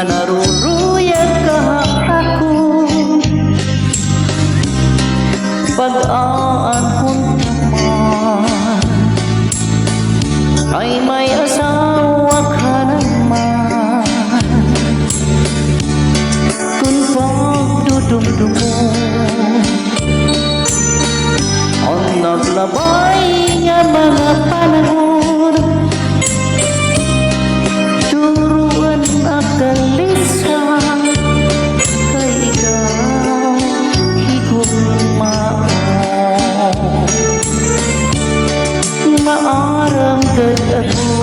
nga naruruyag ka ako pag-aanhon naman ay may asawa ka naman. Kung pagdudumdumo ang naglabay nga mga panahon, turuan at kalisa kay ikaw higugmao. Maaram kag ako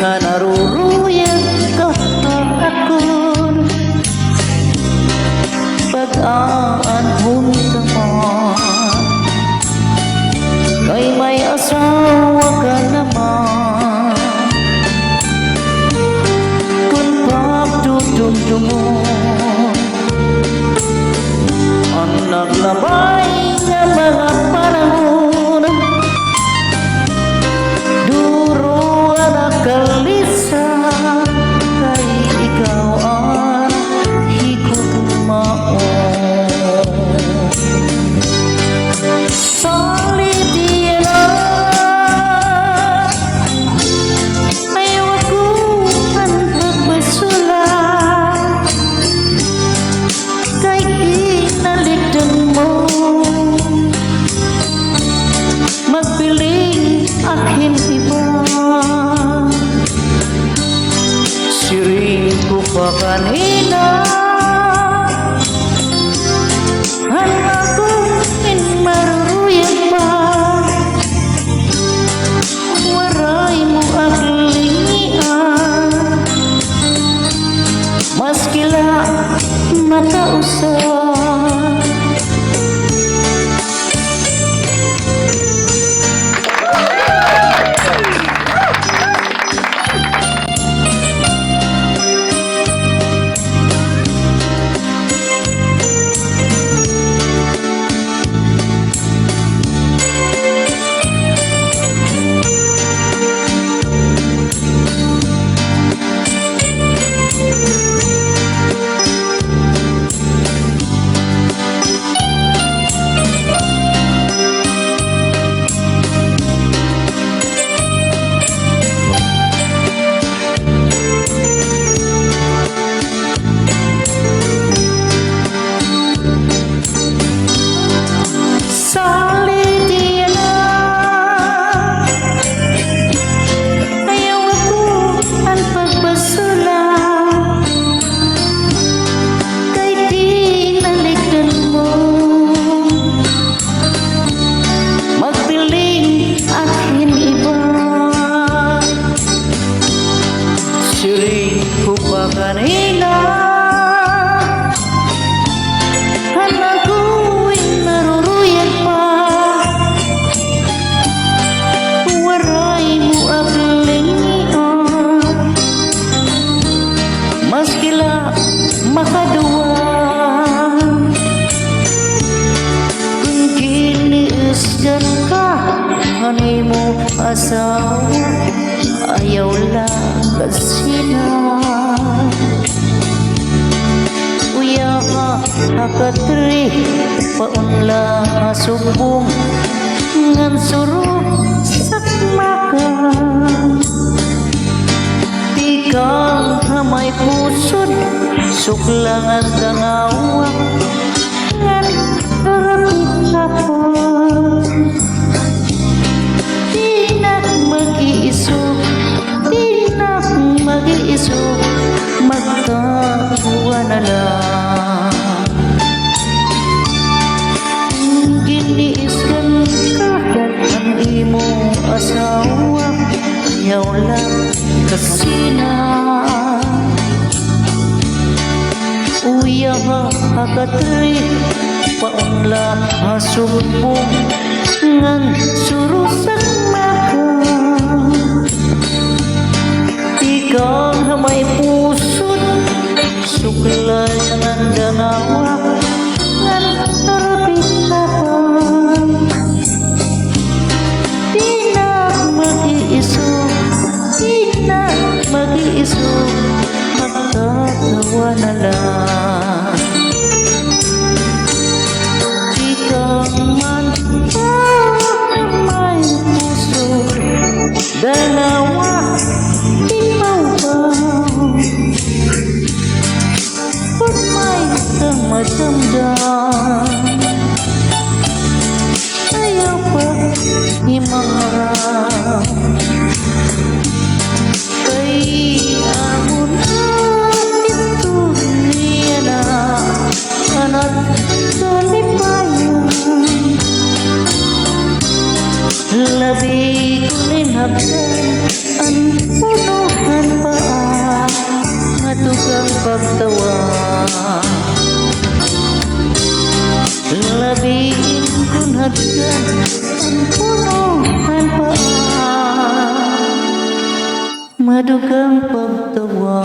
nga naruruyag ka ako pag-aanhon ka man kay may asawa ka naman. Kung pagdudumdumo ang naglabay nga mga panahon, duruan at kalisa kay ikaw ang higugmao. Salit diyan ayaw ako ang pagbasulat kay kinaligdan mo magpiling akin iba. Siring ko pa kanina ang akong maruruyag pa, waray mo aglingian maskila makausap. Siring ko pa kanina ang ako'y naruruyag pa, waray mo aglingian maskila makaduwa. Kung kiniisgan ka hanay mo asawa, ayaw lang kasina. Uya ka akatri paunla asubong ngan suro sakmakan. Tikang hamay pusod suklangan tangawa ngan karapit ako. Mag-iiso magkakuha na lang. Giniiskan ka ang imong asawa, ayaw lang kasina. Uya ka akatri paunla hasubong ngan surusak makan. Ikaw may pusod suklay ng danawa ngan narapit ka pa. Di na mag-iiso, di na mag Labi kulinabdan ang punuhan pa nga tukang pagtawa. Labi kulinabdan ang punuhan pa madugang pagtawa.